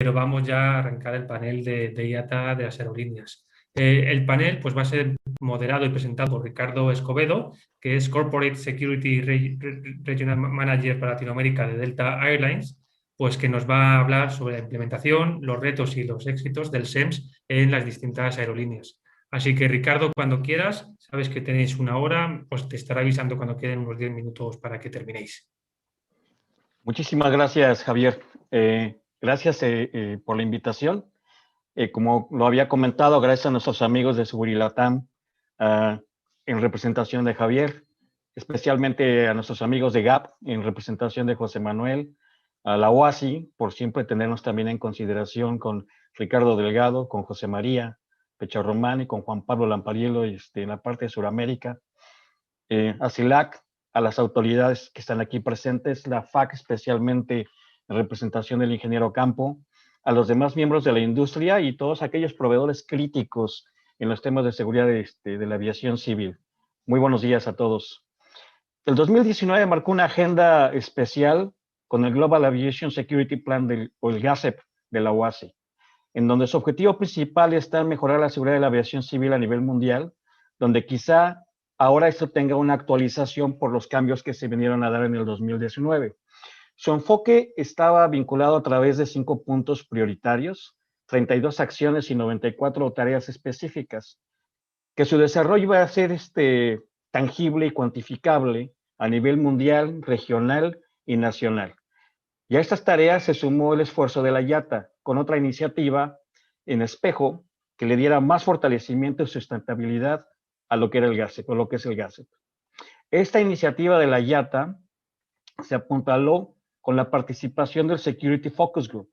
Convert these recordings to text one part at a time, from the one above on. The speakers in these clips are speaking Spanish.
pero vamos ya a arrancar el panel de IATA de las aerolíneas. El panel pues, va a ser moderado y presentado por Ricardo Escobedo, que es Corporate Security Regional Manager para Latinoamérica de Delta Airlines, pues que nos va a hablar sobre la implementación, los retos y los éxitos del SEMS en las distintas aerolíneas. Así que, Ricardo, cuando quieras, sabes que tenéis una hora, pues te estaré avisando cuando queden unos 10 minutos para que terminéis. Muchísimas gracias, Javier. Gracias por la invitación. Como lo había comentado, gracias a nuestros amigos de Segurilatam, en representación de Javier, especialmente a nuestros amigos de GAP, en representación de José Manuel, a la OASI, por siempre tenernos también en consideración con Ricardo Delgado, con José María Pecha Román y con Juan Pablo Lampariello en la parte de Sudamérica, a CILAC, a las autoridades que están aquí presentes, la FAC especialmente en representación del ingeniero Campo, a los demás miembros de la industria y todos aquellos proveedores críticos en los temas de seguridad de la aviación civil. Muy buenos días a todos. El 2019 marcó una agenda especial con el Global Aviation Security Plan o el GASEP de la OASI, en donde su objetivo principal está en mejorar la seguridad de la aviación civil a nivel mundial, donde quizá ahora esto tenga una actualización por los cambios que se vinieron a dar en el 2019. Su enfoque estaba vinculado a través de 5 puntos prioritarios, 32 acciones y 94 tareas específicas, que su desarrollo iba a ser tangible y cuantificable a nivel mundial, regional y nacional. Y a estas tareas se sumó el esfuerzo de la IATA con otra iniciativa en espejo que le diera más fortalecimiento y sustentabilidad a lo que era el GASEP, o lo que es el GASEP. Esta iniciativa de la IATA se apuntaló con la participación del Security Focus Group,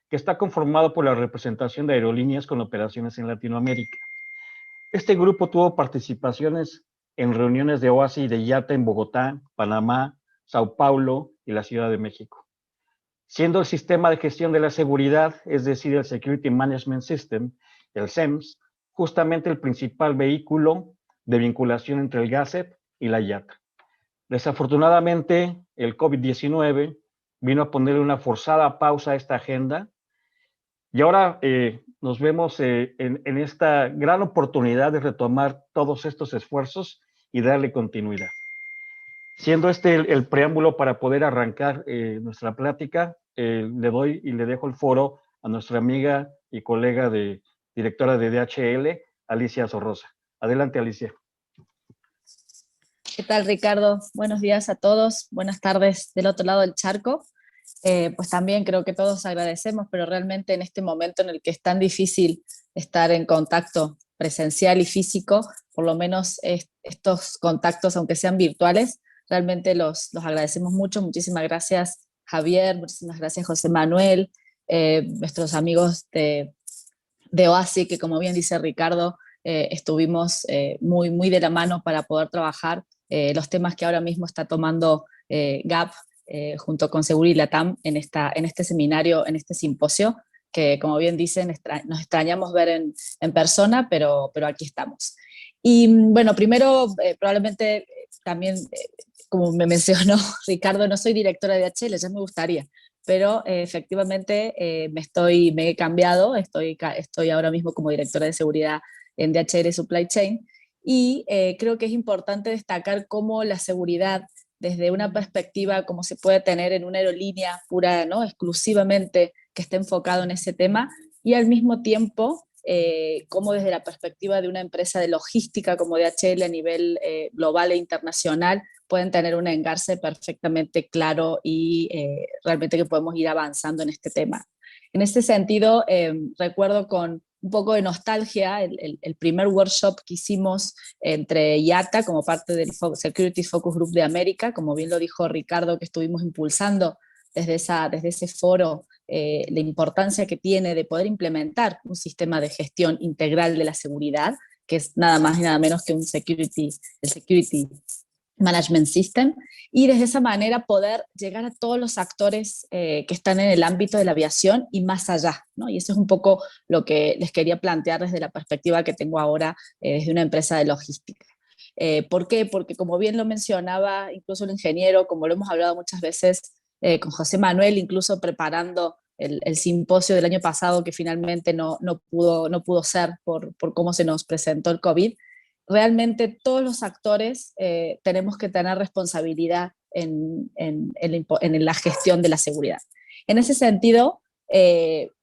que está conformado por la representación de aerolíneas con operaciones en Latinoamérica. Este grupo tuvo participaciones en reuniones de OASI y de IATA en Bogotá, Panamá, Sao Paulo y la Ciudad de México. Siendo el sistema de gestión de la seguridad, es decir, el Security Management System, el SEMS, justamente el principal vehículo de vinculación entre el GASEP y la IATA. Desafortunadamente, el COVID-19 vino a ponerle una forzada pausa a esta agenda y ahora nos vemos en esta gran oportunidad de retomar todos estos esfuerzos y darle continuidad. Siendo este el preámbulo para poder arrancar nuestra plática, le doy y le dejo el foro a nuestra amiga y colega directora de DHL, Alicia Sorrosa. Adelante, Alicia. ¿Qué tal, Ricardo? Buenos días a todos, buenas tardes del otro lado del charco. Pues también creo que todos agradecemos, pero realmente en este momento en el que es tan difícil estar en contacto presencial y físico, por lo menos estos contactos, aunque sean virtuales, realmente los agradecemos mucho. Muchísimas gracias, Javier, muchísimas gracias, José Manuel, nuestros amigos de OASI, que como bien dice Ricardo, estuvimos muy de la mano para poder trabajar los temas que ahora mismo está tomando GAP junto con Segurilatam en este seminario, en este simposio, que como bien dicen, nos extrañamos ver en persona, pero aquí estamos. Y bueno, primero probablemente también, como me mencionó Ricardo, no soy directora de DHL, ya me gustaría, pero efectivamente me he cambiado, estoy ahora mismo como directora de seguridad en DHL Supply Chain, y creo que es importante destacar cómo la seguridad, desde una perspectiva como se puede tener en una aerolínea pura, ¿no?, exclusivamente que esté enfocado en ese tema, y al mismo tiempo cómo desde la perspectiva de una empresa de logística como DHL a nivel global e internacional pueden tener un engarce perfectamente claro y realmente que podemos ir avanzando en este tema. En este sentido, recuerdo con un poco de nostalgia el primer workshop que hicimos entre IATA como parte del Security Focus Group de América, como bien lo dijo Ricardo, que estuvimos impulsando desde ese foro la importancia que tiene de poder implementar un sistema de gestión integral de la seguridad, que es nada más y nada menos que el Security Management System, y desde esa manera poder llegar a todos los actores que están en el ámbito de la aviación y más allá, ¿no? Y eso es un poco lo que les quería plantear desde la perspectiva que tengo ahora desde una empresa de logística. ¿Por qué? Porque como bien lo mencionaba incluso el ingeniero, como lo hemos hablado muchas veces con José Manuel, incluso preparando el simposio del año pasado que finalmente no pudo ser por cómo se nos presentó el COVID. Realmente todos los actores tenemos que tener responsabilidad en la gestión de la seguridad. En ese sentido,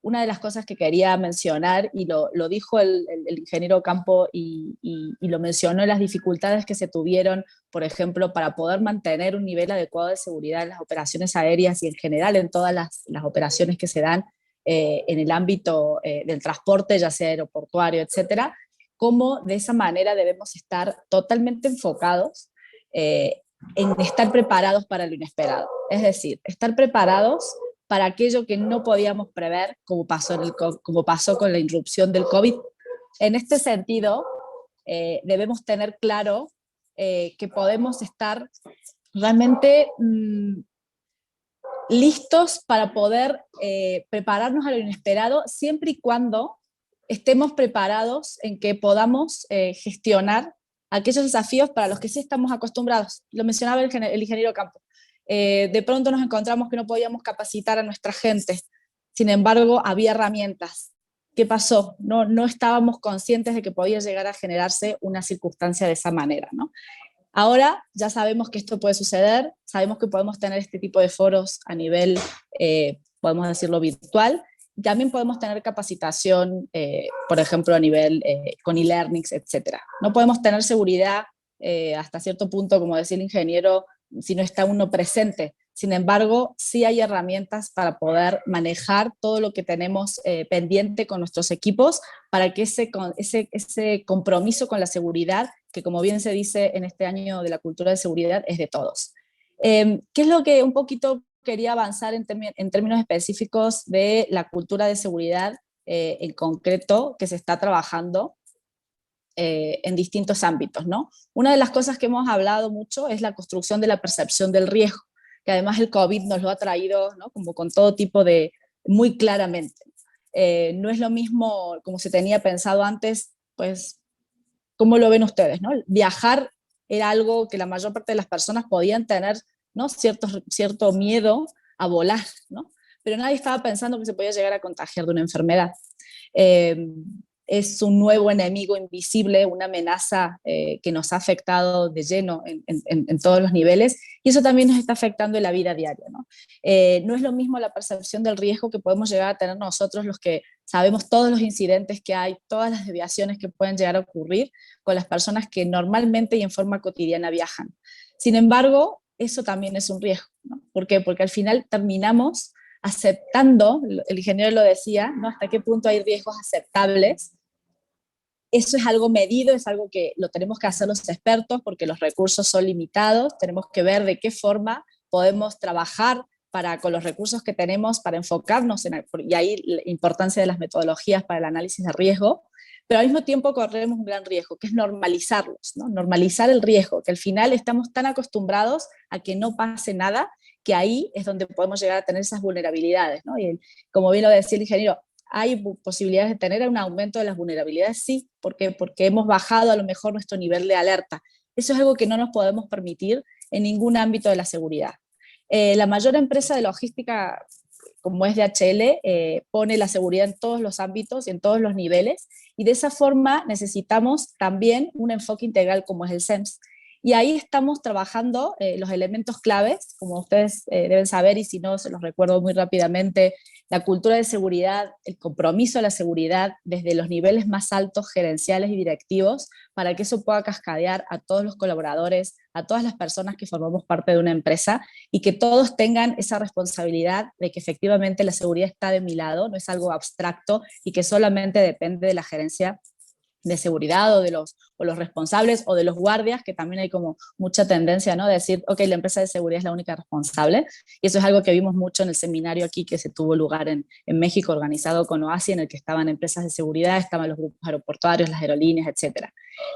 una de las cosas que quería mencionar, y lo dijo el ingeniero Campo y lo mencionó, las dificultades que se tuvieron, por ejemplo, para poder mantener un nivel adecuado de seguridad en las operaciones aéreas y en general en todas las operaciones que se dan en el ámbito del transporte, ya sea aeroportuario, etcétera, cómo de esa manera debemos estar totalmente enfocados en estar preparados para lo inesperado. Es decir, estar preparados para aquello que no podíamos prever, como pasó con la irrupción del COVID. En este sentido, debemos tener claro que podemos estar realmente listos para poder prepararnos a lo inesperado, siempre y cuando estemos preparados en que podamos gestionar aquellos desafíos para los que sí estamos acostumbrados. Lo mencionaba el ingeniero Campo. De pronto nos encontramos que no podíamos capacitar a nuestra gente, sin embargo había herramientas. ¿Qué pasó? No estábamos conscientes de que podía llegar a generarse una circunstancia de esa manera, ¿no? Ahora ya sabemos que esto puede suceder, sabemos que podemos tener este tipo de foros a nivel, podemos decirlo, virtual. También podemos tener capacitación, por ejemplo, a nivel con e-learnings, etc. No podemos tener seguridad hasta cierto punto, como decía el ingeniero, si no está uno presente. Sin embargo, sí hay herramientas para poder manejar todo lo que tenemos pendiente con nuestros equipos para que ese compromiso con la seguridad, que como bien se dice en este año de la cultura de seguridad, es de todos. ¿Qué es lo que un poquito quería avanzar en términos específicos de la cultura de seguridad en concreto que se está trabajando en distintos ámbitos, ¿no? Una de las cosas que hemos hablado mucho es la construcción de la percepción del riesgo, que además el COVID nos lo ha traído, ¿no? Como con todo tipo de, muy claramente. No es lo mismo como se tenía pensado antes, pues, ¿cómo lo ven ustedes, ¿no? Viajar era algo que la mayor parte de las personas podían tener, ¿no? Cierto miedo a volar, ¿no? Pero nadie estaba pensando que se podía llegar a contagiar de una enfermedad. Es un nuevo enemigo invisible, una amenaza que nos ha afectado de lleno en todos los niveles, y eso también nos está afectando en la vida diaria, ¿no? No es lo mismo la percepción del riesgo que podemos llegar a tener nosotros, los que sabemos todos los incidentes que hay, todas las desviaciones que pueden llegar a ocurrir con las personas que normalmente y en forma cotidiana viajan. Sin embargo, eso también es un riesgo, ¿no? ¿Por qué? Porque al final terminamos aceptando, el ingeniero lo decía, ¿no? Hasta qué punto hay riesgos aceptables. Eso es algo medido, es algo que lo tenemos que hacer los expertos porque los recursos son limitados, tenemos que ver de qué forma podemos trabajar con los recursos que tenemos para enfocarnos y ahí la importancia de las metodologías para el análisis de riesgo, pero al mismo tiempo corremos un gran riesgo, que es normalizarlos, ¿no? Normalizar el riesgo, que al final estamos tan acostumbrados a que no pase nada, que ahí es donde podemos llegar a tener esas vulnerabilidades, ¿no? Y como bien lo decía el ingeniero, ¿hay posibilidades de tener un aumento de las vulnerabilidades? Sí, porque hemos bajado a lo mejor nuestro nivel de alerta. Eso es algo que no nos podemos permitir en ningún ámbito de la seguridad. La mayor empresa de logística, como es DHL, pone la seguridad en todos los ámbitos y en todos los niveles, y de esa forma necesitamos también un enfoque integral como es el SEMS. Y ahí estamos trabajando los elementos claves, como ustedes deben saber, y si no, se los recuerdo muy rápidamente: la cultura de seguridad, el compromiso a la seguridad desde los niveles más altos, gerenciales y directivos, para que eso pueda cascadear a todos los colaboradores, a todas las personas que formamos parte de una empresa, y que todos tengan esa responsabilidad de que efectivamente la seguridad está de mi lado, no es algo abstracto y que solamente depende de la gerencia de seguridad o de los responsables o de los guardias, que también hay como mucha tendencia, ¿no? De decir, ok, la empresa de seguridad es la única responsable, y eso es algo que vimos mucho en el seminario aquí que se tuvo lugar en México, organizado con OASI, en el que estaban empresas de seguridad, estaban los grupos aeroportuarios, las aerolíneas, etc.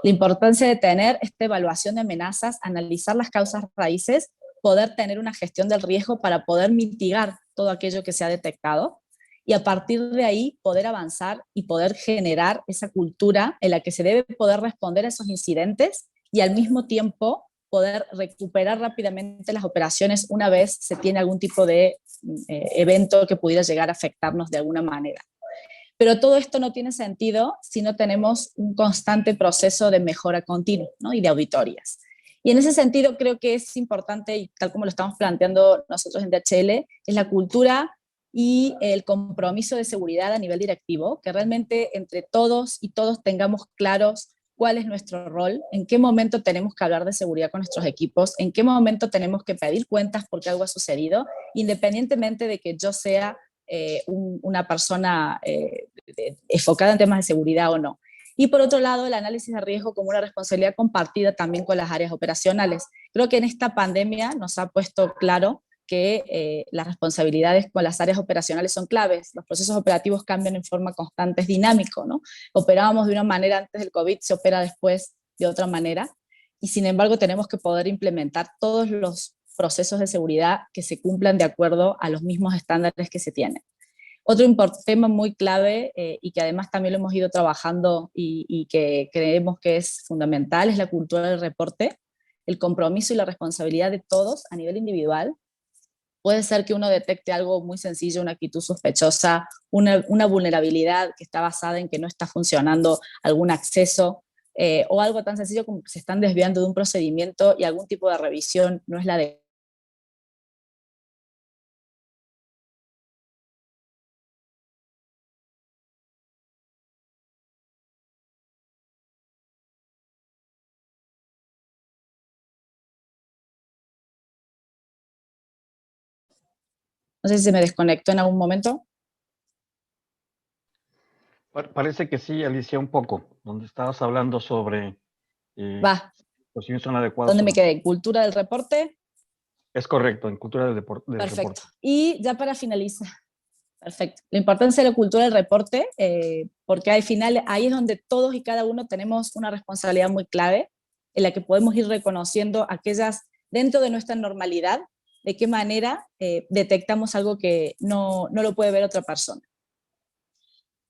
La importancia de tener esta evaluación de amenazas, analizar las causas raíces, poder tener una gestión del riesgo para poder mitigar todo aquello que se ha detectado, y a partir de ahí poder avanzar y poder generar esa cultura en la que se debe poder responder a esos incidentes y al mismo tiempo poder recuperar rápidamente las operaciones una vez se tiene algún tipo de evento que pudiera llegar a afectarnos de alguna manera. Pero todo esto no tiene sentido si no tenemos un constante proceso de mejora continua, ¿no? Y de auditorías. Y en ese sentido creo que es importante, y tal como lo estamos planteando nosotros en DHL, es la cultura y el compromiso de seguridad a nivel directivo, que realmente entre todos y todos tengamos claros cuál es nuestro rol, en qué momento tenemos que hablar de seguridad con nuestros equipos, en qué momento tenemos que pedir cuentas porque algo ha sucedido, independientemente de que yo sea una persona enfocada en temas de seguridad o no. Y por otro lado, el análisis de riesgo como una responsabilidad compartida también con las áreas operacionales. Creo que en esta pandemia nos ha puesto claro que las responsabilidades con las áreas operacionales son claves. Los procesos operativos cambian en forma constante, es dinámico, ¿no? Operábamos de una manera antes del COVID, se opera después de otra manera, y sin embargo tenemos que poder implementar todos los procesos de seguridad que se cumplan de acuerdo a los mismos estándares que se tienen. Otro tema muy clave y que además también lo hemos ido trabajando y que creemos que es fundamental es la cultura del reporte, el compromiso y la responsabilidad de todos a nivel individual. Puede ser que uno detecte algo muy sencillo, una actitud sospechosa, una vulnerabilidad que está basada en que no está funcionando algún acceso, o algo tan sencillo como que se están desviando de un procedimiento y algún tipo de revisión no es la de no sé si se me desconectó en algún momento. Parece que sí, Alicia, un poco, donde estabas hablando sobre Va, posiciones son adecuadas ¿dónde o me no. quedé? Cultura del reporte. Es correcto, en cultura del reporte. Perfecto. Y ya para finalizar, perfecto. La importancia de la cultura del reporte, porque al final ahí es donde todos y cada uno tenemos una responsabilidad muy clave, en la que podemos ir reconociendo aquellas dentro de nuestra normalidad, de qué manera detectamos algo que no lo puede ver otra persona.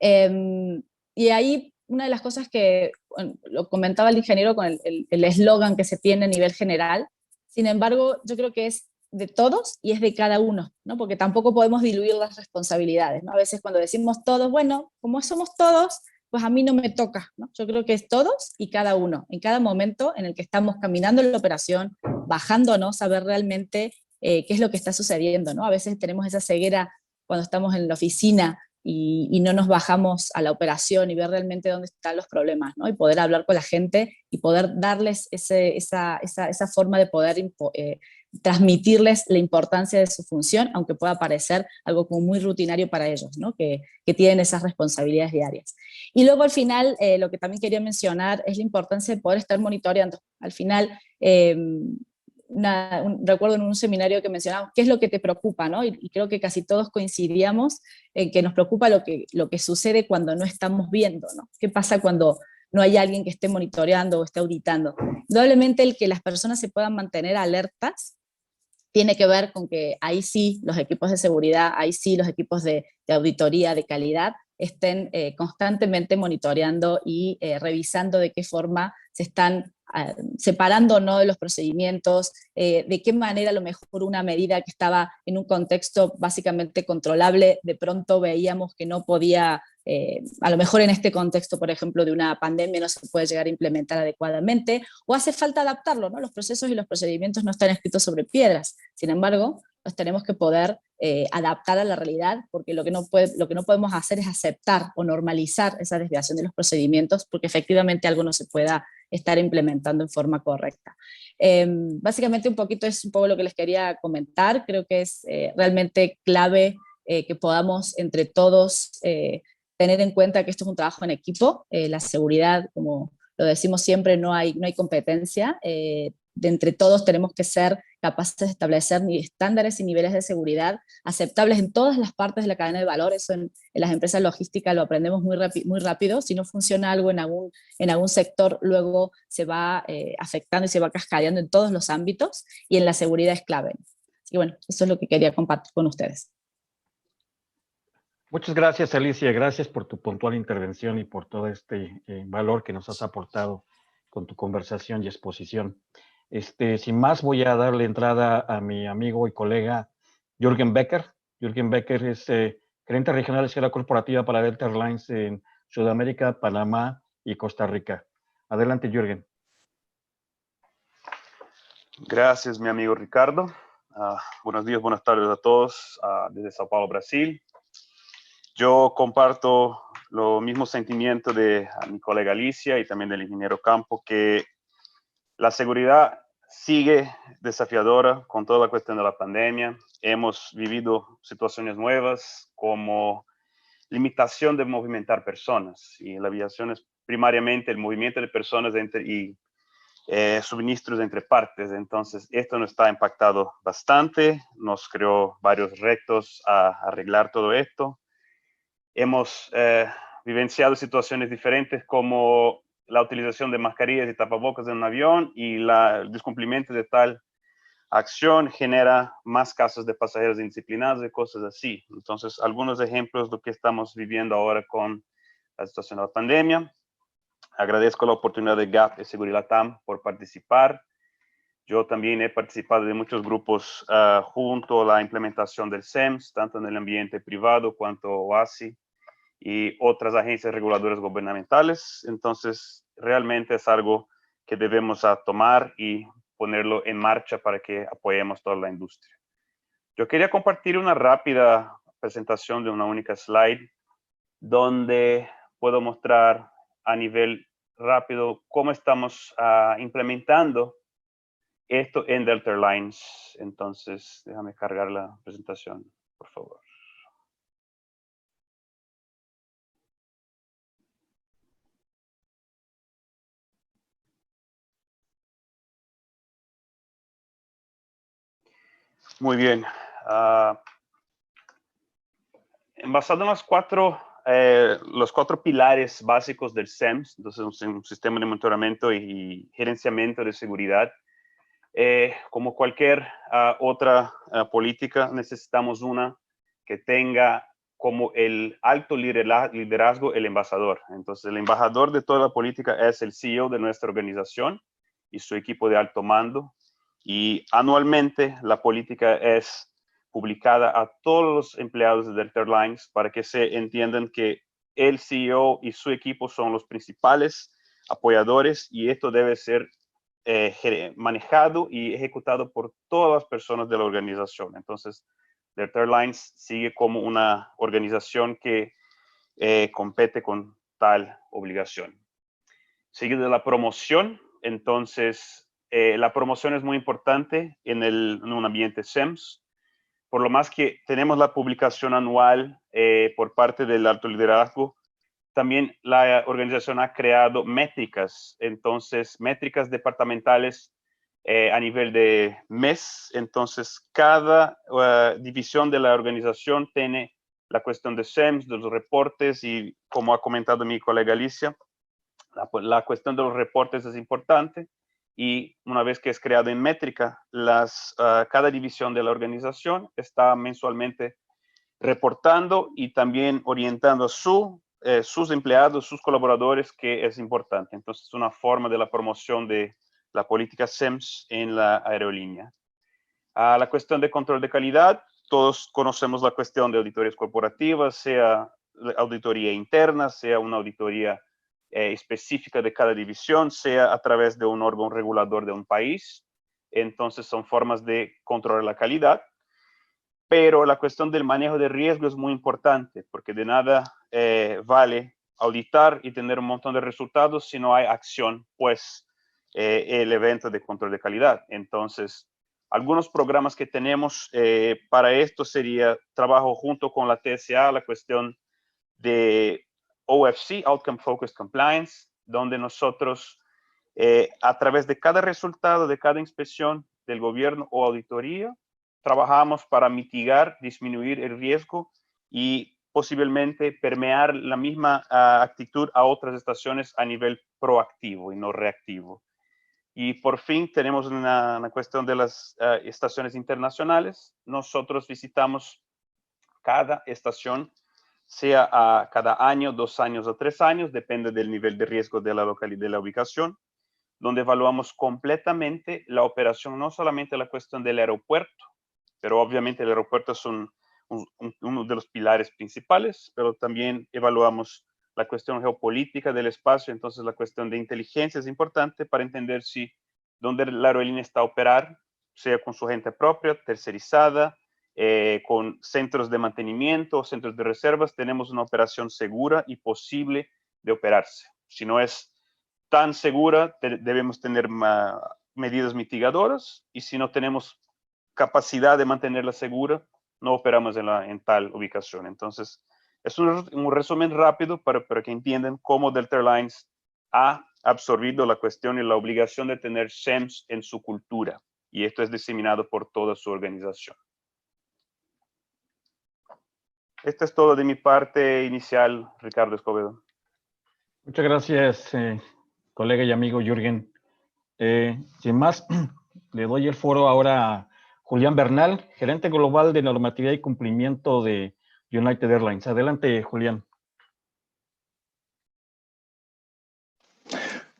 Y ahí una de las cosas que bueno, lo comentaba el ingeniero con el eslogan que se tiene a nivel general, sin embargo, yo creo que es de todos y es de cada uno, ¿no? Porque tampoco podemos diluir las responsabilidades, ¿no? A veces cuando decimos todos, bueno, como somos todos, pues a mí no me toca, ¿no? Yo creo que es todos y cada uno, en cada momento en el que estamos caminando en la operación, bajándonos, saber realmente qué es lo que está sucediendo, ¿no? A veces tenemos esa ceguera cuando estamos en la oficina y no nos bajamos a la operación y ver realmente dónde están los problemas, ¿no? Y poder hablar con la gente y poder darles esa forma de poder transmitirles la importancia de su función, aunque pueda parecer algo como muy rutinario para ellos, ¿no? Que tienen esas responsabilidades diarias. Y luego al final, lo que también quería mencionar es la importancia de poder estar monitoreando. Al final, recuerdo en un seminario que mencionaba qué es lo que te preocupa, ¿no? Y creo que casi todos coincidíamos en que nos preocupa lo que sucede cuando no estamos viendo, ¿no? ¿Qué pasa cuando no hay alguien que esté monitoreando o esté auditando? Indudablemente el que las personas se puedan mantener alertas tiene que ver con que ahí sí los equipos de seguridad, ahí sí los equipos de auditoría de calidad estén constantemente monitoreando y revisando de qué forma se están separando o no de los procedimientos, de qué manera a lo mejor una medida que estaba en un contexto básicamente controlable, de pronto veíamos que no podía, a lo mejor en este contexto, por ejemplo, de una pandemia no se puede llegar a implementar adecuadamente, o hace falta adaptarlo, ¿no? Los procesos y los procedimientos no están escritos sobre piedras, sin embargo, los tenemos que poder adaptar a la realidad, porque lo que no podemos hacer es aceptar o normalizar esa desviación de los procedimientos, porque efectivamente algo no se pueda estar implementando en forma correcta. Básicamente un poquito es un poco lo que les quería comentar, creo que es realmente clave que podamos entre todos tener en cuenta que esto es un trabajo en equipo, la seguridad, como lo decimos siempre, no hay competencia, de entre todos tenemos que ser capaces de establecer estándares y niveles de seguridad aceptables en todas las partes de la cadena de valor. Eso en las empresas logísticas lo aprendemos muy rápido. Si no funciona algo en algún sector, luego se va afectando y se va cascadeando en todos los ámbitos, y en la seguridad es clave. Así que bueno, eso es lo que quería compartir con ustedes. Muchas gracias, Alicia. Gracias por tu puntual intervención y por todo este valor que nos has aportado con tu conversación y exposición. Sin más, voy a darle entrada a mi amigo y colega Jürgen Becker. Jürgen Becker es gerente regional de seguridad corporativa para Delta Airlines en Sudamérica, Panamá y Costa Rica. Adelante, Jürgen. Gracias, mi amigo Ricardo. Buenos días, buenas tardes a todos desde Sao Paulo, Brasil. Yo comparto lo mismo sentimiento de mi colega Alicia y también del ingeniero Campo, que la seguridad sigue desafiadora con toda la cuestión de la pandemia. Hemos vivido situaciones nuevas como limitación de movimentar personas, y la aviación es primariamente el movimiento de personas y suministros entre partes. Entonces, esto nos está impactado bastante, nos creó varios retos a arreglar todo esto. Hemos vivenciado situaciones diferentes como la utilización de mascarillas y tapabocas en un avión, y el descumplimiento de tal acción genera más casos de pasajeros indisciplinados y cosas así. Entonces, algunos ejemplos de lo que estamos viviendo ahora con la situación de la pandemia. Agradezco la oportunidad de GAP y Segurilatam por participar. Yo también he participado de muchos grupos junto a la implementación del SEMS, tanto en el ambiente privado cuanto OASI y otras agencias reguladoras gubernamentales. Entonces, realmente es algo que debemos tomar y ponerlo en marcha para que apoyemos toda la industria. Yo quería compartir una rápida presentación de una única slide donde puedo mostrar a nivel rápido cómo estamos implementando esto en Delta Airlines. Entonces, déjame cargar la presentación, por favor. Muy bien. Basado en los cuatro pilares básicos del SEMS, entonces un sistema de monitoramiento y gerenciamiento de seguridad, como cualquier otra política, necesitamos una que tenga como el alto liderazgo el embajador. Entonces, el embajador de toda la política es el CEO de nuestra organización y su equipo de alto mando. Y anualmente la política es publicada a todos los empleados de Delta Airlines para que se entiendan que el CEO y su equipo son los principales apoyadores, y esto debe ser manejado y ejecutado por todas las personas de la organización. Entonces, Delta Airlines sigue como una organización que compete con tal obligación. Sigue de la promoción. Entonces, la promoción es muy importante en un ambiente SEMS. Por lo más que tenemos la publicación anual por parte del alto liderazgo, también la organización ha creado métricas. Entonces, métricas departamentales a nivel de mes. Entonces, cada división de la organización tiene la cuestión de SEMS, de los reportes, y como ha comentado mi colega Alicia, la cuestión de los reportes es importante. Y una vez que es creado en métrica, cada división de la organización está mensualmente reportando y también orientando a sus empleados, sus colaboradores, que es importante. Entonces, es una forma de la promoción de la política SEMS en la aerolínea. La cuestión de control de calidad, todos conocemos la cuestión de auditorías corporativas, sea auditoría interna, sea una auditoría específica de cada división, sea a través de un órgano regulador de un país. Entonces, son formas de controlar la calidad. Pero la cuestión del manejo de riesgo es muy importante, porque de nada vale auditar y tener un montón de resultados si no hay acción, pues el evento de control de calidad. Entonces, algunos programas que tenemos para esto sería trabajo junto con la TSA, la cuestión de OFC, Outcome Focused Compliance, donde nosotros a través de cada resultado de cada inspección del gobierno o auditoría, trabajamos para mitigar, disminuir el riesgo y posiblemente permear la misma actitud a otras estaciones a nivel proactivo y no reactivo. Y por fin tenemos una cuestión de las estaciones internacionales. Nosotros visitamos cada estación, sea cada año, 2 años o 3 años, depende del nivel de riesgo de la localidad, de la ubicación. donde evaluamos completamente la operación, no solamente la cuestión del aeropuerto, pero obviamente el aeropuerto es uno de los pilares principales, pero también evaluamos la cuestión geopolítica del espacio. Entonces la cuestión de inteligencia es importante para entender si dónde la aerolínea está a operar, sea con su gente propia, tercerizada, con centros de mantenimiento, centros de reservas, tenemos una operación segura y posible de operarse. Si no es tan segura, debemos tener medidas mitigadoras, y si no tenemos capacidad de mantenerla segura, no operamos en tal ubicación. Entonces, es un resumen rápido para que entiendan cómo Delta Airlines ha absorbido la cuestión y la obligación de tener SEMS en su cultura, y esto es diseminado por toda su organización. Esto es todo de mi parte inicial, Ricardo Escobedo. Muchas gracias, colega y amigo Jürgen. Sin más, le doy el foro ahora a Julián Bernal, gerente global de normatividad y cumplimiento de United Airlines. Adelante, Julián.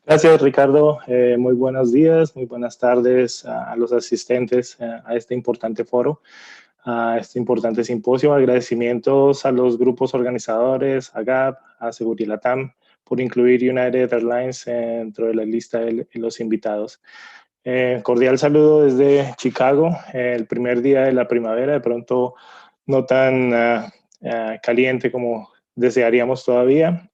Gracias, Ricardo. Muy buenos días, muy buenas tardes a los asistentes a este importante foro, a este importante simposio. Agradecimientos a los grupos organizadores, a GAP, a Segurilatam, por incluir United Airlines dentro de la lista de los invitados. Cordial saludo desde Chicago, el primer día de la primavera, de pronto no tan caliente como desearíamos todavía,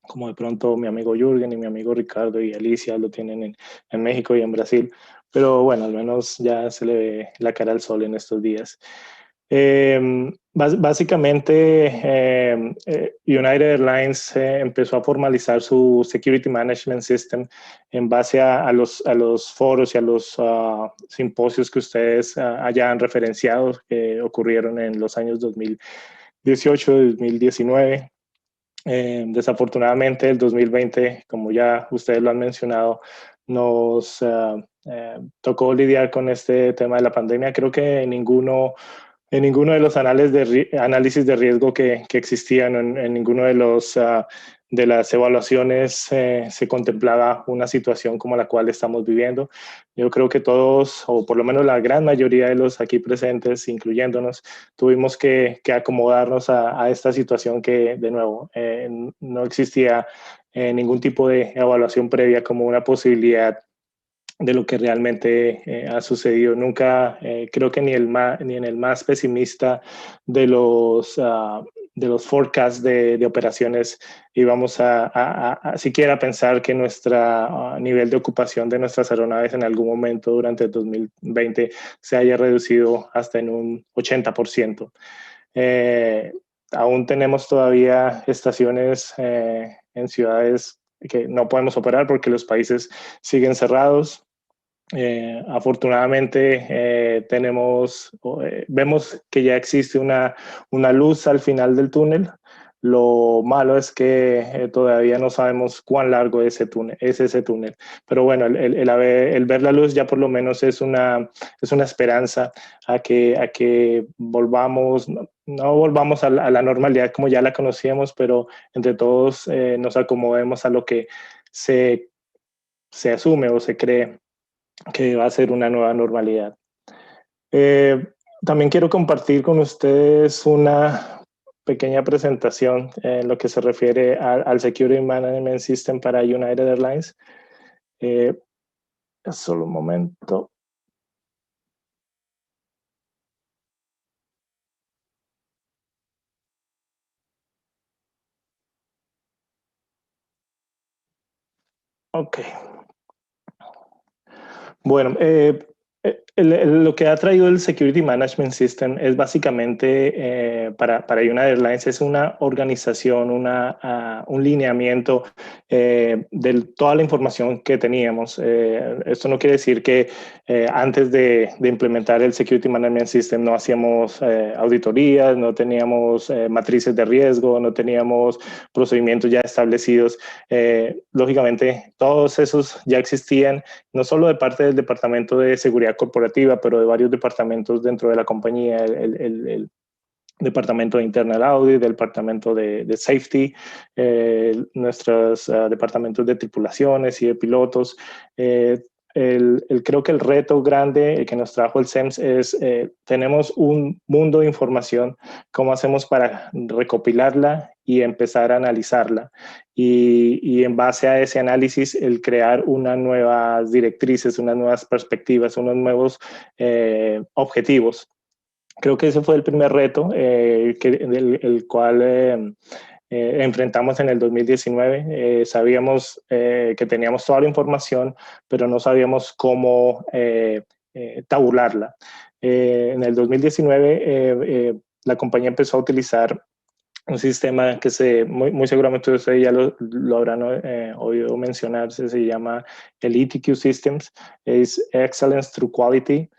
como de pronto mi amigo Jürgen y mi amigo Ricardo y Alicia lo tienen en México y en Brasil. Pero bueno, al menos ya se le ve la cara al sol en estos días. Básicamente, United Airlines empezó a formalizar su Security Management System en base a los foros y a los simposios que ustedes hayan referenciado, que ocurrieron en los años 2018 y 2019. Desafortunadamente el 2020, como ya ustedes lo han mencionado, nos tocó lidiar con este tema de la pandemia. Creo que en ninguno de los análisis de riesgo que existían, en ninguno de las evaluaciones se contemplaba una situación como la cual estamos viviendo. Yo creo que todos, o por lo menos la gran mayoría de los aquí presentes, incluyéndonos, tuvimos que acomodarnos a esta situación que, de nuevo, no existía ningún tipo de evaluación previa como una posibilidad de lo que realmente ha sucedido. Nunca, creo que ni en el más pesimista de los forecasts de operaciones íbamos a siquiera pensar que nuestro nivel de ocupación de nuestras aeronaves en algún momento durante el 2020 se haya reducido hasta en un 80%. Aún tenemos todavía estaciones en ciudades que no podemos operar porque los países siguen cerrados. Afortunadamente vemos que ya existe una luz al final del túnel. Lo malo es que todavía no sabemos cuán largo es ese túnel. Pero bueno, el ver la luz ya por lo menos es una esperanza a que volvamos, no volvamos a la normalidad como ya la conocíamos, pero entre todos nos acomodemos a lo que se asume o se cree que va a ser una nueva normalidad. También quiero compartir con ustedes una pequeña presentación en lo que se refiere al Security Management System para United Airlines. Solo un momento. Ok. Bueno, lo que ha traído el Security Management System es básicamente para United Airlines es una organización, un lineamiento de toda la información que teníamos. Esto no quiere decir que antes de implementar el Security Management System no hacíamos auditorías, no teníamos matrices de riesgo, no teníamos procedimientos ya establecidos. Lógicamente, todos esos ya existían, no solo de parte del Departamento de Seguridad Corporativa, pero de varios departamentos dentro de la compañía, departamento de Internal Audit, del departamento de Safety, nuestros departamentos de tripulaciones y de pilotos. Creo que el reto grande que nos trajo el SEMS es, tenemos un mundo de información, ¿cómo hacemos para recopilarla y empezar a analizarla? Y en base a ese análisis, el crear unas nuevas directrices, unas nuevas perspectivas, unos nuevos objetivos. Creo que ese fue el primer reto el cual enfrentamos en el 2019. Sabíamos que teníamos toda la información, pero no sabíamos cómo tabularla. En el 2019 la compañía empezó a utilizar un sistema que muy seguramente ustedes ya lo habrán oído mencionar, se llama el ETQ Systems, es Excellence Through Quality.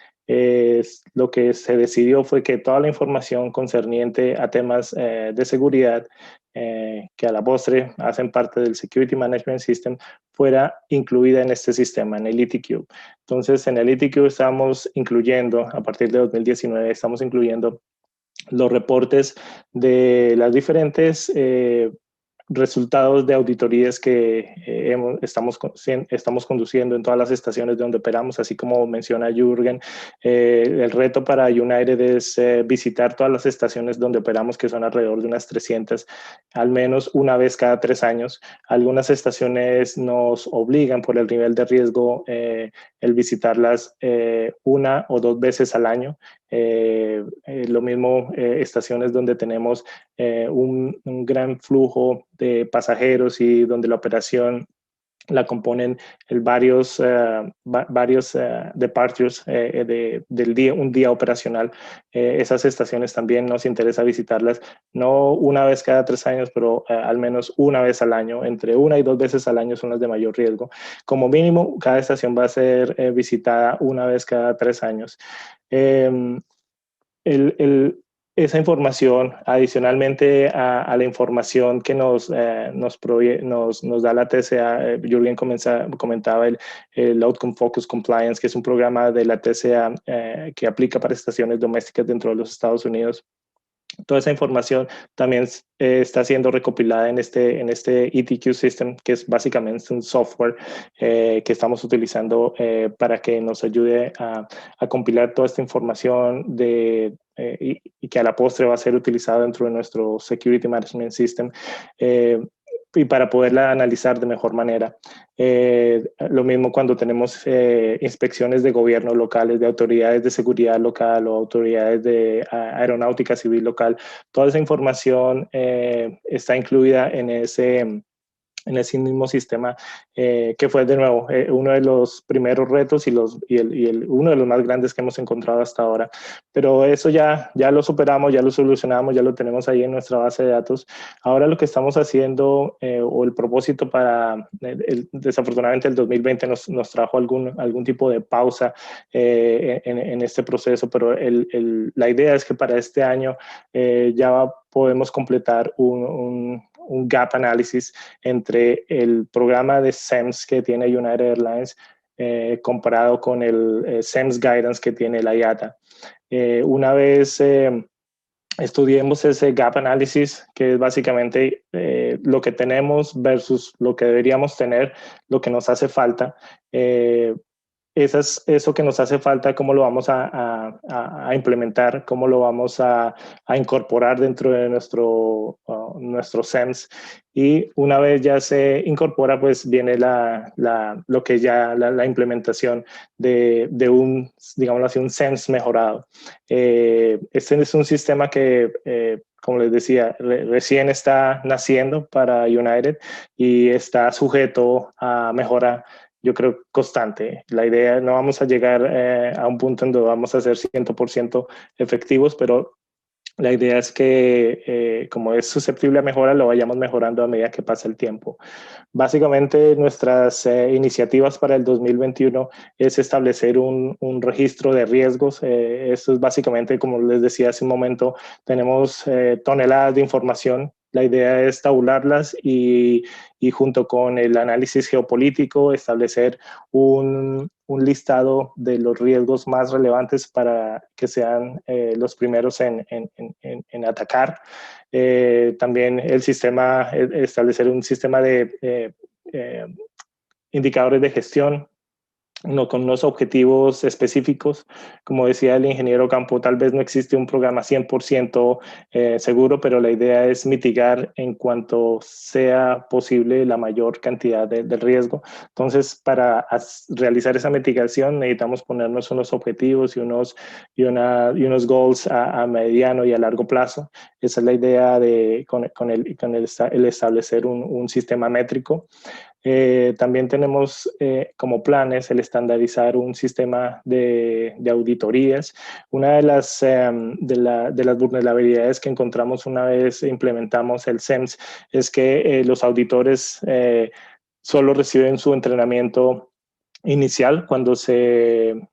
Lo que se decidió fue que toda la información concerniente a temas de seguridad que a la postre hacen parte del Security Management System fuera incluida en este sistema, en el ETQ. Entonces, en el ETQ estamos incluyendo, a partir de 2019, estamos incluyendo los reportes de las diferentes resultados de auditorías que estamos conduciendo en todas las estaciones donde operamos, así como menciona Jürgen. El reto para United es visitar todas las estaciones donde operamos, que son alrededor de unas 300, al menos una vez cada 3 años. Algunas estaciones nos obligan por el nivel de riesgo el visitarlas 1 o 2 veces al año. Lo mismo estaciones donde tenemos un gran flujo de pasajeros y donde la operación la componen varios departures del día, un día operacional. Esas estaciones también nos interesa visitarlas, no una vez cada 3 años, pero al menos una vez al año. Entre 1 y 2 veces al año son las de mayor riesgo. Como mínimo, cada estación va a ser visitada una vez cada 3 años. Esa información, adicionalmente a la información que nos da la TCA, Jürgen comentaba el Outcome Focus Compliance, que es un programa de la TCA que aplica para estaciones domésticas dentro de los Estados Unidos. Toda esa información también está siendo recopilada en este ETQ System, que es básicamente un software que estamos utilizando para que nos ayude a compilar toda esta información y que a la postre va a ser utilizada dentro de nuestro Security Management System y para poderla analizar de mejor manera. Lo mismo cuando tenemos inspecciones de gobierno locales, de autoridades de seguridad local o autoridades de aeronáutica civil local. Toda esa información está incluida en ese mismo sistema, que fue de nuevo uno de los primeros retos y uno de los más grandes que hemos encontrado hasta ahora. Pero eso ya lo superamos, ya lo solucionamos, ya lo tenemos ahí en nuestra base de datos. Ahora lo que estamos haciendo, o el propósito desafortunadamente el 2020 nos trajo algún tipo de pausa en este proceso, pero la idea es que para este año ya podemos completar un gap análisis entre el programa de SEMS que tiene United Airlines comparado con el SEMS Guidance que tiene la IATA. Una vez estudiemos ese gap análisis, que es básicamente lo que tenemos versus lo que deberíamos tener, lo que nos hace falta, eso que nos hace falta, cómo lo vamos a implementar, cómo lo vamos a incorporar dentro de nuestro SEMS. Y una vez ya se incorpora, pues viene la implementación de un, digámoslo así, un SEMS mejorado. Este es un sistema que, como les decía, recién está naciendo para United y está sujeto a mejora, yo creo, constante. La idea, no vamos a llegar a un punto en donde vamos a ser 100% efectivos, pero la idea es que, como es susceptible a mejora, lo vayamos mejorando a medida que pasa el tiempo. Básicamente, nuestras iniciativas para el 2021 es establecer un registro de riesgos. Esto es básicamente, como les decía hace un momento, tenemos toneladas de información. La idea es tabularlas y junto con el análisis geopolítico establecer un un listado de los riesgos más relevantes para que sean los primeros en atacar. También el sistema, establecer un sistema de indicadores de gestión, con unos objetivos específicos. Como decía el ingeniero Campo, tal vez no existe un programa 100% seguro, pero la idea es mitigar en cuanto sea posible la mayor cantidad del riesgo. Entonces, para realizar esa mitigación necesitamos ponernos unos objetivos y unos goals a mediano y a largo plazo. Esa es la idea con el establecer un sistema métrico. También tenemos como planes el estandarizar un sistema de auditorías. Una de las vulnerabilidades que encontramos una vez implementamos el SEMS es que los auditores solo reciben su entrenamiento inicial cuando son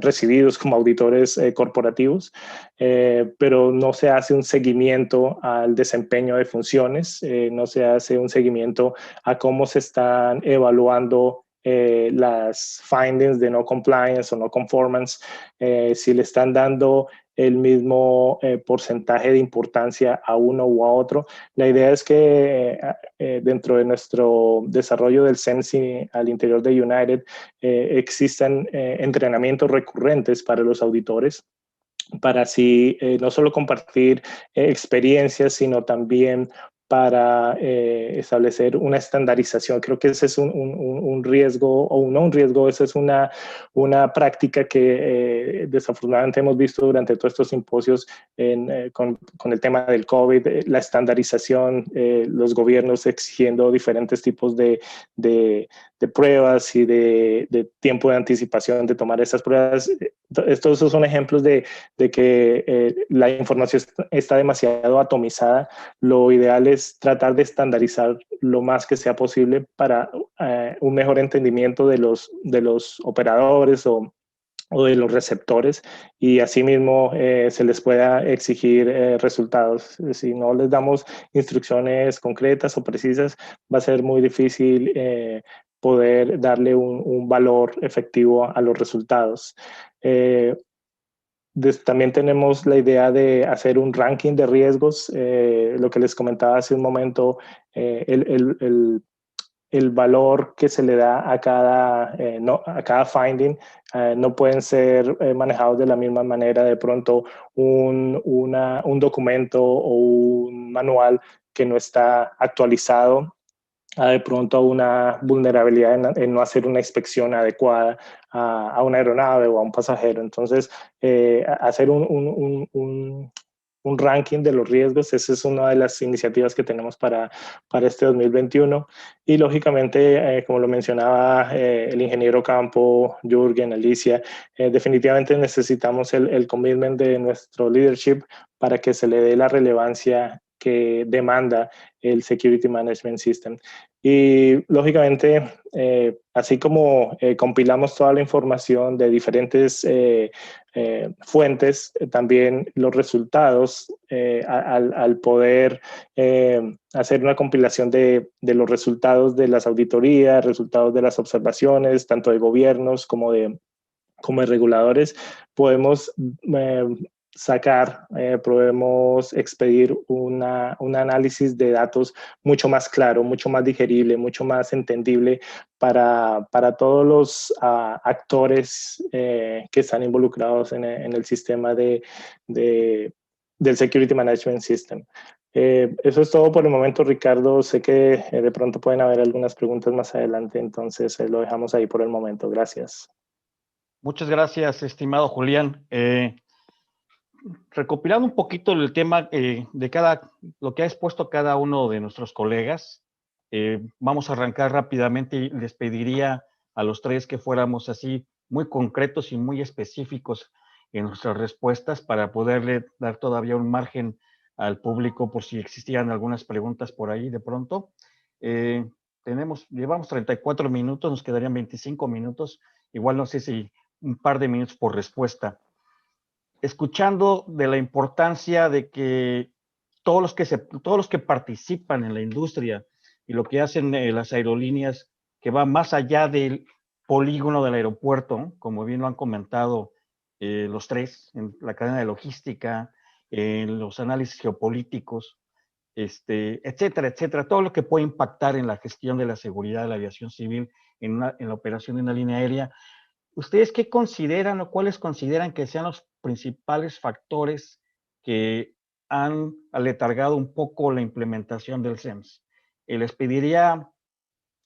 recibidos como auditores corporativos, pero no se hace un seguimiento al desempeño de funciones, no se hace un seguimiento a cómo se están evaluando las findings de no compliance o no conformance, si le están dando el mismo porcentaje de importancia a uno u a otro. La idea es que dentro de nuestro desarrollo del SEMS al interior de United existan entrenamientos recurrentes para los auditores, para así no solo compartir experiencias, sino también para establecer una estandarización. Creo que ese es un riesgo, o no un riesgo, esa es una práctica que desafortunadamente hemos visto durante todos estos simposios con el tema del COVID, la estandarización, los gobiernos exigiendo diferentes tipos de pruebas y de tiempo de anticipación de tomar esas pruebas. Estos son ejemplos de que la información está demasiado atomizada. Lo ideal es tratar de estandarizar lo más que sea posible para un mejor entendimiento de los operadores o de los receptores, y asimismo se les pueda exigir resultados. Si no les damos instrucciones concretas o precisas, va a ser muy difícil poder darle un valor efectivo a los resultados. También tenemos la idea de hacer un ranking de riesgos, lo que les comentaba hace un momento, el valor que se le da a cada finding no pueden ser manejados de la misma manera. De pronto un documento o un manual que no está actualizado, de pronto una vulnerabilidad en no hacer una inspección adecuada a una aeronave o a un pasajero. Entonces, hacer un ranking de los riesgos, esa es una de las iniciativas que tenemos para este 2021. Y lógicamente, como lo mencionaba el ingeniero Campo, Jürgen, Alicia, definitivamente necesitamos el commitment de nuestro leadership para que se le dé la relevancia que demanda el Security Management System. Y lógicamente, así como compilamos toda la información de diferentes fuentes, también los resultados, al poder hacer una compilación de los resultados de las auditorías, resultados de las observaciones, tanto de gobiernos como de reguladores, podemos podemos expedir un análisis de datos mucho más claro, mucho más digerible, mucho más entendible para todos los actores que están involucrados en el sistema del Security Management System. Eso es todo por el momento, Ricardo. Sé que de pronto pueden haber algunas preguntas más adelante, entonces lo dejamos ahí por el momento. Gracias. Muchas gracias, estimado Julián. Recopilando un poquito el tema de lo que ha expuesto cada uno de nuestros colegas, vamos a arrancar rápidamente y les pediría a los tres que fuéramos así muy concretos y muy específicos en nuestras respuestas para poderle dar todavía un margen al público por si existían algunas preguntas por ahí de pronto. Llevamos 34 minutos, nos quedarían 25 minutos, igual no sé si un par de minutos por respuesta. Escuchando de la importancia de que todos los que participan en la industria y lo que hacen las aerolíneas, que va más allá de polígono del aeropuerto, como bien lo han comentado los tres, en la cadena de logística, en los análisis geopolíticos, etcétera, etcétera, todo lo que puede impactar en la gestión de la seguridad de la aviación civil en la operación de una línea aérea. ¿Ustedes qué consideran o cuáles consideran que sean los principales factores que han aletargado un poco la implementación del SEMS? Les pediría,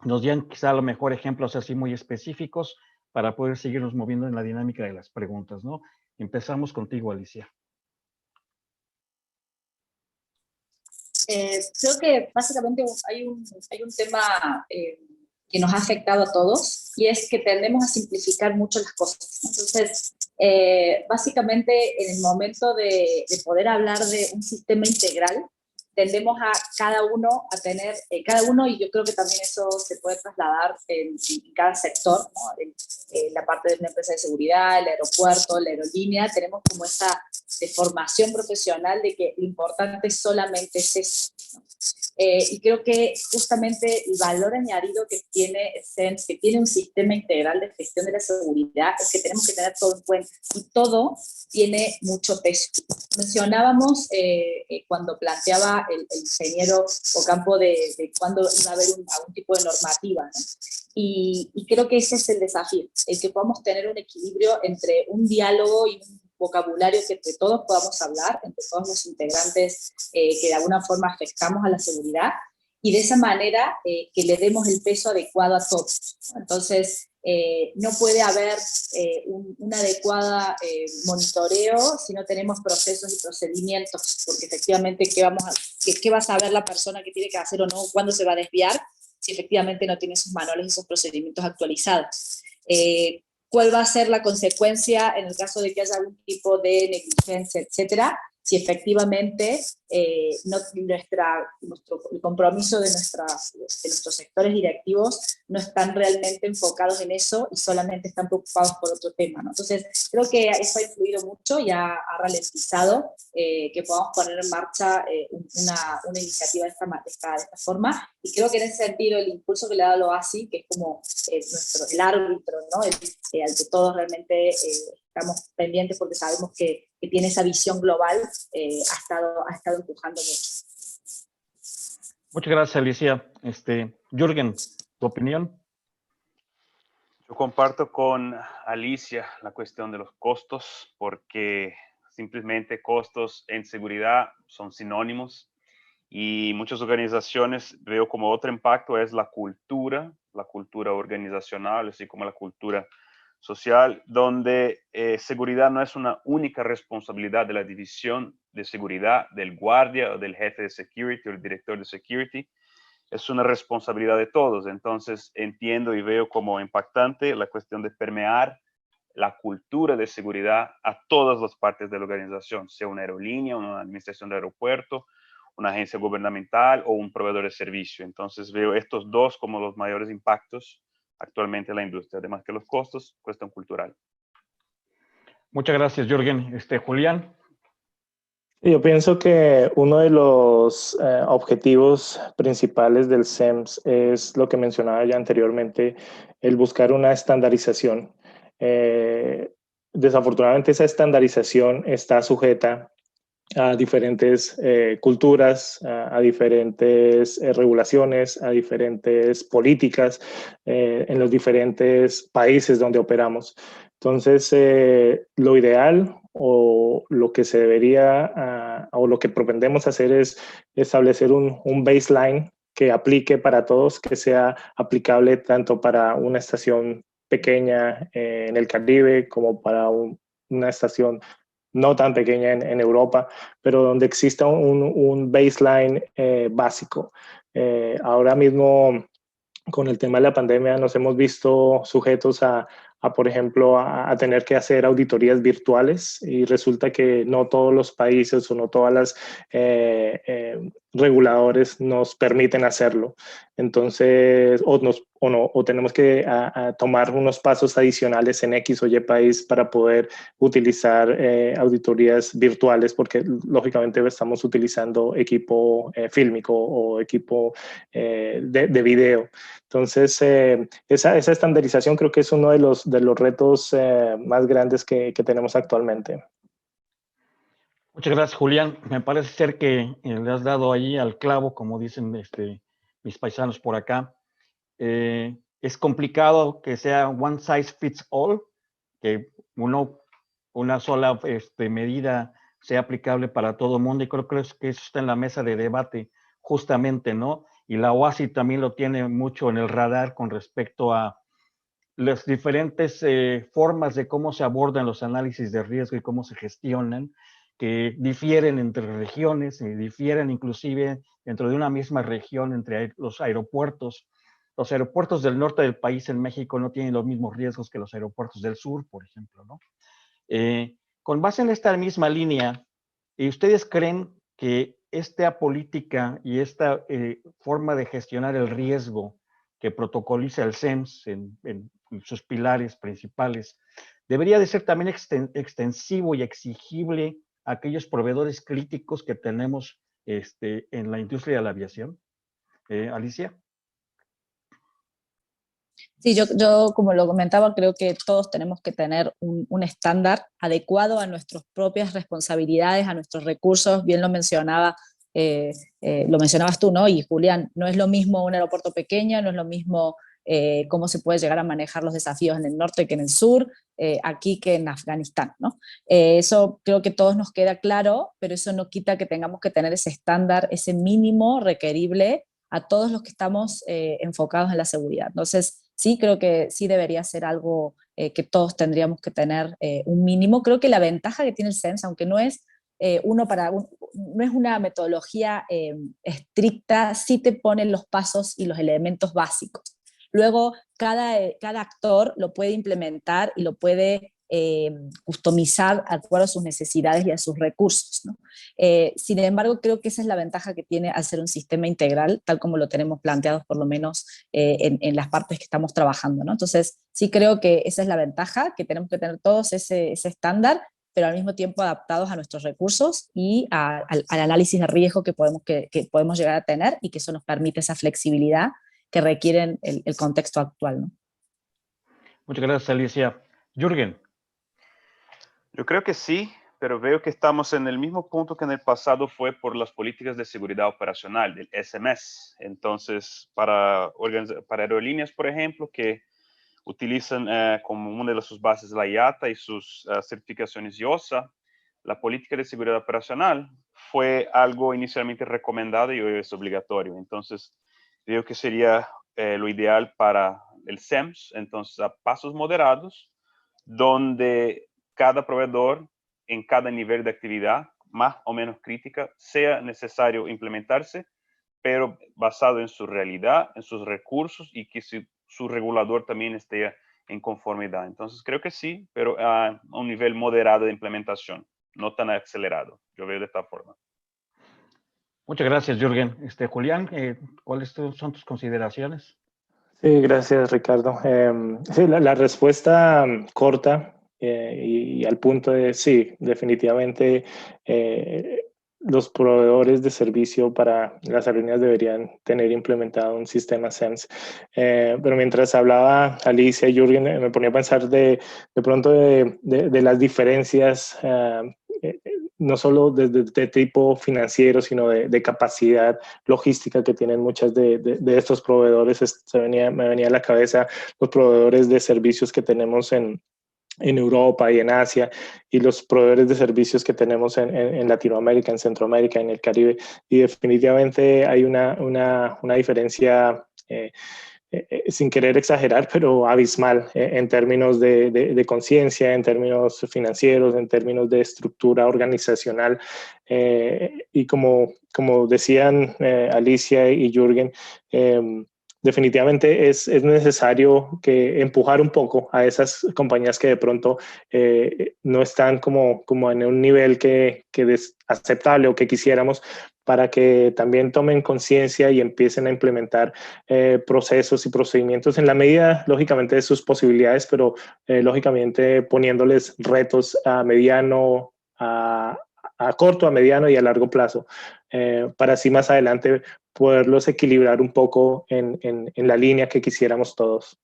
nos dieran quizá a lo mejor ejemplos así muy específicos para poder seguirnos moviendo en la dinámica de las preguntas, ¿no? Empezamos contigo, Alicia. Creo que básicamente hay un tema que nos ha afectado a todos, y es que tendemos a simplificar mucho las cosas. Entonces, básicamente en el momento de poder hablar de un sistema integral, tendemos a cada uno a tener, y yo creo que también eso se puede trasladar en cada sector, ¿no? En la parte de una empresa de seguridad, el aeropuerto, la aerolínea, tenemos como esa formación profesional de que lo importante solamente es eso, ¿no? Y creo que justamente el valor añadido que tiene SEMS, que tiene un sistema integral de gestión de la seguridad, es que tenemos que tener todo en cuenta, y todo tiene mucho peso. Mencionábamos cuando planteaba el ingeniero Ocampo de cuándo iba a haber algún tipo de normativa, ¿no? Y creo que ese es el desafío, el que podamos tener un equilibrio entre un diálogo y un vocabulario que entre todos podamos hablar, entre todos los integrantes que de alguna forma afectamos a la seguridad, y de esa manera que le demos el peso adecuado a todos, ¿no? Entonces, no puede haber un adecuado monitoreo si no tenemos procesos y procedimientos, porque efectivamente, ¿qué va a saber la persona que tiene que hacer o no, cuándo se va a desviar, si efectivamente no tiene esos manuales y esos procedimientos actualizados? ¿Cuál va a ser la consecuencia en el caso de que haya algún tipo de negligencia, etcétera? Si efectivamente el compromiso de nuestros sectores directivos no están realmente enfocados en eso y solamente están preocupados por otro tema, ¿no? Entonces, creo que eso ha influido mucho y ha ralentizado que podamos poner en marcha una iniciativa de esta forma, y creo que en ese sentido el impulso que le ha dado OASI, que es como el árbitro, ¿no? al que todos realmente estamos pendientes porque sabemos que tiene esa visión global, ha estado empujando mucho. Muchas gracias, Alicia. Jürgen, ¿tu opinión? Yo comparto con Alicia la cuestión de los costos, porque simplemente costos en seguridad son sinónimos, y muchas organizaciones veo como otro impacto es la cultura organizacional, así como la cultura social, donde seguridad no es una única responsabilidad de la división de seguridad, del guardia o del jefe de security o el director de security. Es una responsabilidad de todos. Entonces entiendo y veo como impactante la cuestión de permear la cultura de seguridad a todas las partes de la organización, sea una aerolínea, una administración de aeropuerto, una agencia gubernamental o un proveedor de servicio. Entonces veo estos dos como los mayores impactos actualmente en la industria, además que los costos, cuestión cultural. Muchas gracias, Jürgen. Julián. Yo pienso que uno de los objetivos principales del SEMS es lo que mencionaba ya anteriormente, el buscar una estandarización. Desafortunadamente esa estandarización está sujeta a diferentes culturas, a diferentes regulaciones, a diferentes políticas en los diferentes países donde operamos. Entonces, lo ideal o lo que se debería o lo que propendemos hacer es establecer un baseline que aplique para todos, que sea aplicable tanto para una estación pequeña en el Caribe como para una estación no tan pequeña en Europa, pero donde exista un baseline básico. Ahora mismo, con el tema de la pandemia, nos hemos visto sujetos a por ejemplo, a tener que hacer auditorías virtuales, y resulta que no todos los países o no todas las reguladores nos permiten hacerlo. Entonces, o tenemos que tomar unos pasos adicionales en X o Y país para poder utilizar auditorías virtuales, porque lógicamente estamos utilizando equipo fílmico o equipo de video. Entonces, esa estandarización creo que es uno de los retos más grandes que tenemos actualmente. Muchas gracias, Julián. Me parece ser que le has dado ahí al clavo, como dicen mis paisanos por acá. Es complicado que sea one size fits all, que una sola medida sea aplicable para todo el mundo, y creo que eso está en la mesa de debate justamente, ¿no? Y la OASI también lo tiene mucho en el radar con respecto a las diferentes formas de cómo se abordan los análisis de riesgo y cómo se gestionan, que difieren entre regiones y difieren inclusive dentro de una misma región entre los aeropuertos. Los aeropuertos del norte del país en México no tienen los mismos riesgos que los aeropuertos del sur, por ejemplo, ¿no? Con base en esta misma línea, ¿ustedes creen que esta política y esta forma de gestionar el riesgo que protocoliza el CEMS en sus pilares principales debería de ser también extensivo y exigible a aquellos proveedores críticos que tenemos en la industria de la aviación? Alicia. Sí, yo como lo comentaba, creo que todos tenemos que tener un estándar adecuado a nuestras propias responsabilidades, a nuestros recursos. Bien lo mencionabas tú, ¿no? Y Julián, no es lo mismo un aeropuerto pequeño, no es lo mismo cómo se puede llegar a manejar los desafíos en el norte que en el sur, aquí que en Afganistán, ¿no? Eso creo que todos nos queda claro, pero eso no quita que tengamos que tener ese estándar, ese mínimo requerible a todos los que estamos enfocados en la seguridad. Entonces, sí, creo que sí debería ser algo que todos tendríamos que tener un mínimo. Creo que la ventaja que tiene el CEMS, aunque no es no es una metodología estricta, sí te ponen los pasos y los elementos básicos. Luego, cada actor lo puede implementar y lo puede customizar de acuerdo a sus necesidades y a sus recursos, ¿no? Sin embargo, creo que esa es la ventaja que tiene al ser un sistema integral, tal como lo tenemos planteado por lo menos en las partes que estamos trabajando, ¿no? Entonces, sí creo que esa es la ventaja, que tenemos que tener todos ese estándar, pero al mismo tiempo adaptados a nuestros recursos y al análisis de riesgo que podemos llegar a tener, y que eso nos permite esa flexibilidad que requieren el contexto actual, ¿no? Muchas gracias, Alicia. Jürgen. Yo creo que sí, pero veo que estamos en el mismo punto que en el pasado fue por las políticas de seguridad operacional, del SMS. Entonces, para aerolíneas, por ejemplo, que utilizan como una de sus bases la IATA y sus certificaciones IOSA, la política de seguridad operacional fue algo inicialmente recomendado y hoy es obligatorio. Entonces, creo que sería lo ideal para el CEMS, entonces a pasos moderados, donde cada proveedor en cada nivel de actividad, más o menos crítica, sea necesario implementarse, pero basado en su realidad, en sus recursos, y que su regulador también esté en conformidad. Entonces creo que sí, pero a un nivel moderado de implementación, no tan acelerado. Yo veo de esta forma. Muchas gracias, Jürgen. Julián, ¿cuáles son tus consideraciones? Sí, gracias, Ricardo. Sí, la respuesta corta y al punto de sí, definitivamente los proveedores de servicio para las aerolíneas deberían tener implementado un sistema SEMS. Pero mientras hablaba Alicia y Jürgen, me ponía a pensar de pronto de las diferencias no solo de tipo financiero, sino de capacidad logística que tienen muchas de estos proveedores. Me venía a la cabeza los proveedores de servicios que tenemos en Europa y en Asia, y los proveedores de servicios que tenemos en Latinoamérica, en Centroamérica, en el Caribe, y definitivamente hay una diferencia sin querer exagerar, pero abismal en términos de conciencia, en términos financieros, en términos de estructura organizacional. Y como decían Alicia y Jürgen, definitivamente es necesario que empujar un poco a esas compañías que de pronto no están como en un nivel que es aceptable o que quisiéramos, para que también tomen conciencia y empiecen a implementar procesos y procedimientos en la medida, lógicamente, de sus posibilidades, pero lógicamente poniéndoles retos a mediano, a corto, a mediano y a largo plazo, para así más adelante poderlos equilibrar un poco en la línea que quisiéramos todos.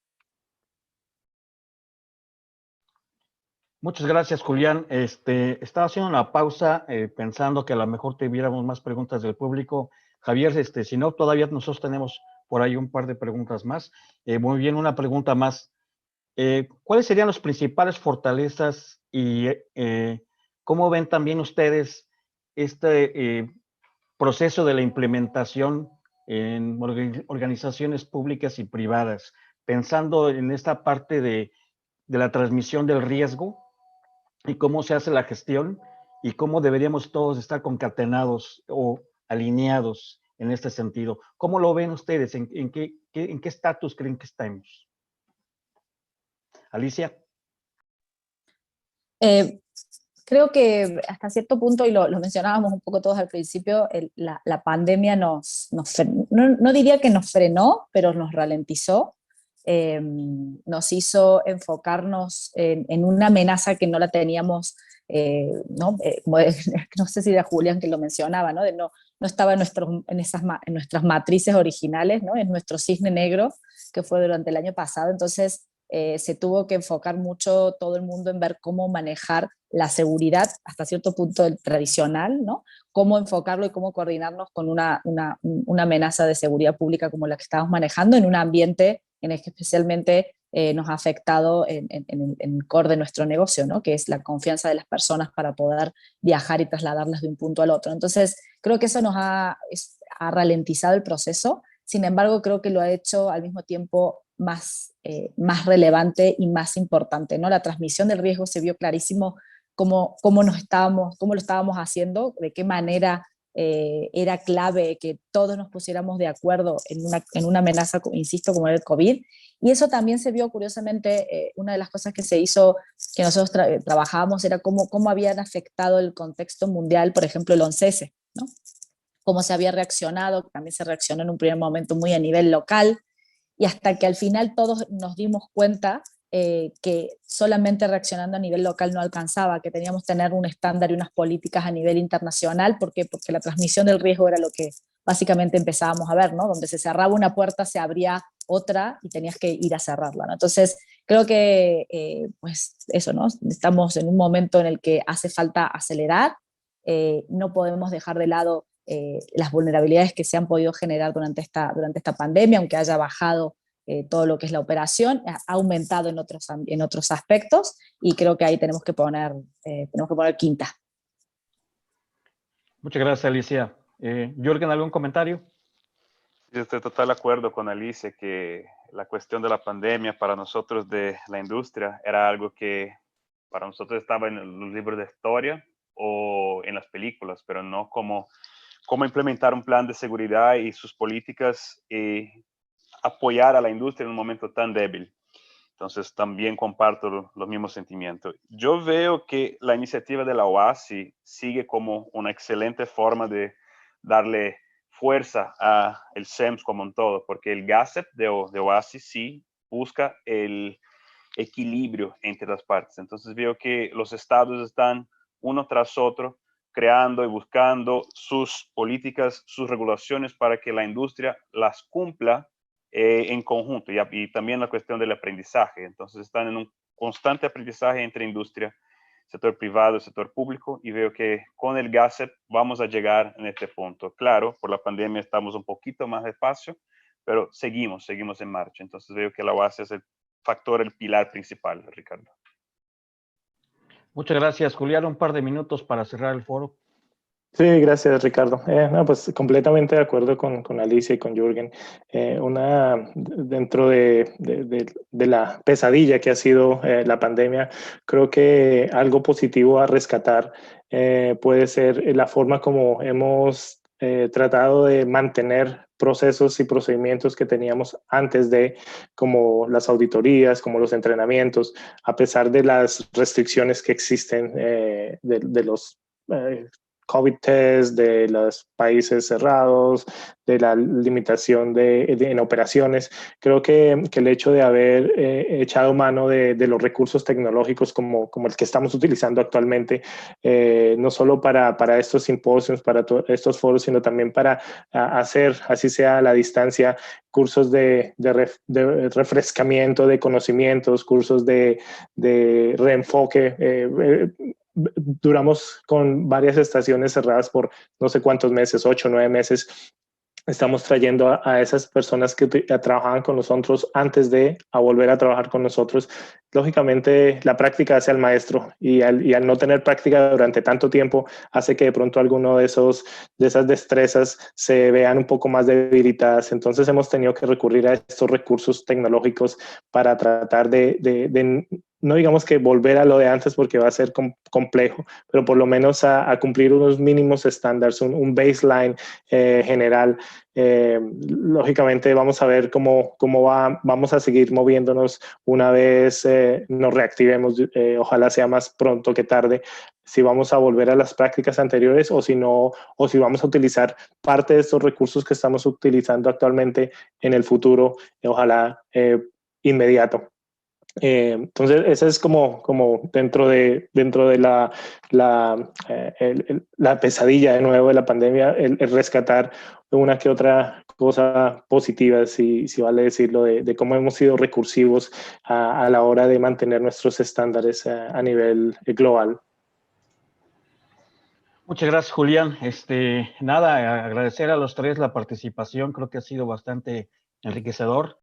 Muchas gracias, Julián. Estaba haciendo una pausa pensando que a lo mejor tuviéramos más preguntas del público. Javier, si no, todavía nosotros tenemos por ahí un par de preguntas más. Muy bien, una pregunta más. ¿Cuáles serían las principales fortalezas y cómo ven también ustedes este proceso de la implementación en organizaciones públicas y privadas, pensando en esta parte de la transmisión del riesgo y cómo se hace la gestión y cómo deberíamos todos estar concatenados o alineados en este sentido? ¿Cómo lo ven ustedes? ¿En qué estatus creen que estamos? Alicia. Creo que hasta cierto punto, y lo mencionábamos un poco todos al principio, la pandemia no diría que nos frenó, pero nos ralentizó, nos hizo enfocarnos en una amenaza que no la teníamos, ¿no? No sé si era Julián que lo mencionaba, ¿no? No estaba en nuestras matrices originales, ¿no? En nuestro cisne negro, que fue durante el año pasado. Entonces se tuvo que enfocar mucho todo el mundo en ver cómo manejar la seguridad hasta cierto punto tradicional, ¿no? Cómo enfocarlo y cómo coordinarnos con una amenaza de seguridad pública como la que estamos manejando en un ambiente en el que especialmente nos ha afectado en el core de nuestro negocio, ¿no? Que es la confianza de las personas para poder viajar y trasladarlas de un punto al otro. Entonces, creo que eso ha ralentizado el proceso. Sin embargo, creo que lo ha hecho al mismo tiempo más relevante y más importante, ¿no? La transmisión del riesgo se vio clarísimo cómo lo estábamos haciendo, de qué manera era clave que todos nos pusiéramos de acuerdo en una amenaza, insisto, como era el COVID. Y eso también se vio, curiosamente, una de las cosas que se hizo, que nosotros trabajábamos, era cómo habían afectado el contexto mundial, por ejemplo, el 11S, ¿no? Cómo se había reaccionado, también se reaccionó en un primer momento muy a nivel local, y hasta que al final todos nos dimos cuenta que solamente reaccionando a nivel local no alcanzaba, que teníamos que tener un estándar y unas políticas a nivel internacional. ¿Por qué? Porque la transmisión del riesgo era lo que básicamente empezábamos a ver, ¿no? Donde se cerraba una puerta, se abría otra y tenías que ir a cerrarla, ¿no? Entonces, creo que, pues eso, ¿no? Estamos en un momento en el que hace falta acelerar, no podemos dejar de lado las vulnerabilidades que se han podido generar durante esta pandemia, aunque haya bajado todo lo que es la operación, ha aumentado en otros aspectos, y creo que ahí tenemos que poner quinta. Muchas gracias, Alicia. Jürgen, ¿algún comentario? Yo estoy total de acuerdo con Alicia que la cuestión de la pandemia para nosotros de la industria era algo que para nosotros estaba en los libros de historia o en las películas, pero no cómo implementar un plan de seguridad y sus políticas y apoyar a la industria en un momento tan débil. Entonces también comparto los mismos sentimientos. Yo veo que la iniciativa de la OASI sigue como una excelente forma de darle fuerza a el SEMS como un todo, porque el GACEP de OASI sí busca el equilibrio entre las partes. Entonces veo que los estados están uno tras otro creando y buscando sus políticas, sus regulaciones para que la industria las cumpla en conjunto, y también la cuestión del aprendizaje. Entonces están en un constante aprendizaje entre industria, sector privado y sector público, y veo que con el GACEP vamos a llegar en este punto. Claro, por la pandemia estamos un poquito más despacio, pero seguimos en marcha. Entonces veo que la base es el factor, el pilar principal, Ricardo. Muchas gracias, Julián. Un par de minutos para cerrar el foro. Sí, gracias, Ricardo. No, pues completamente de acuerdo con Alicia y con Jürgen. Dentro de la pesadilla que ha sido la pandemia, creo que algo positivo a rescatar puede ser la forma como hemos tratado de mantener procesos y procedimientos que teníamos antes de, como las auditorías, como los entrenamientos, a pesar de las restricciones que existen de los COVID test, de los países cerrados, de la limitación en operaciones. Creo que el hecho de haber echado mano de los recursos tecnológicos como el que estamos utilizando actualmente, no solo para estos simposios, para estos foros, sino también para hacer, así sea a la distancia, cursos de refrescamiento de conocimientos, cursos de reenfoque. Duramos con varias estaciones cerradas por no sé cuántos meses, 8 o 9 meses. Estamos trayendo a esas personas que trabajaban con nosotros antes de volver a trabajar con nosotros. Lógicamente, la práctica hace al maestro y al no tener práctica durante tanto tiempo hace que de pronto alguno de esas destrezas se vean un poco más debilitadas. Entonces hemos tenido que recurrir a estos recursos tecnológicos para tratar de no digamos que volver a lo de antes porque va a ser complejo, pero por lo menos a cumplir unos mínimos estándares, un baseline general. Lógicamente vamos a ver cómo vamos a seguir moviéndonos una vez nos reactivemos, ojalá sea más pronto que tarde, si vamos a volver a las prácticas anteriores o si no, o si vamos a utilizar parte de estos recursos que estamos utilizando actualmente en el futuro, ojalá inmediato. Entonces, esa es como dentro de la pesadilla de nuevo de la pandemia, el rescatar una que otra cosa positiva, si vale decirlo, de cómo hemos sido recursivos a la hora de mantener nuestros estándares a nivel global. Muchas gracias, Julián. Nada, agradecer a los tres la participación, creo que ha sido bastante enriquecedor.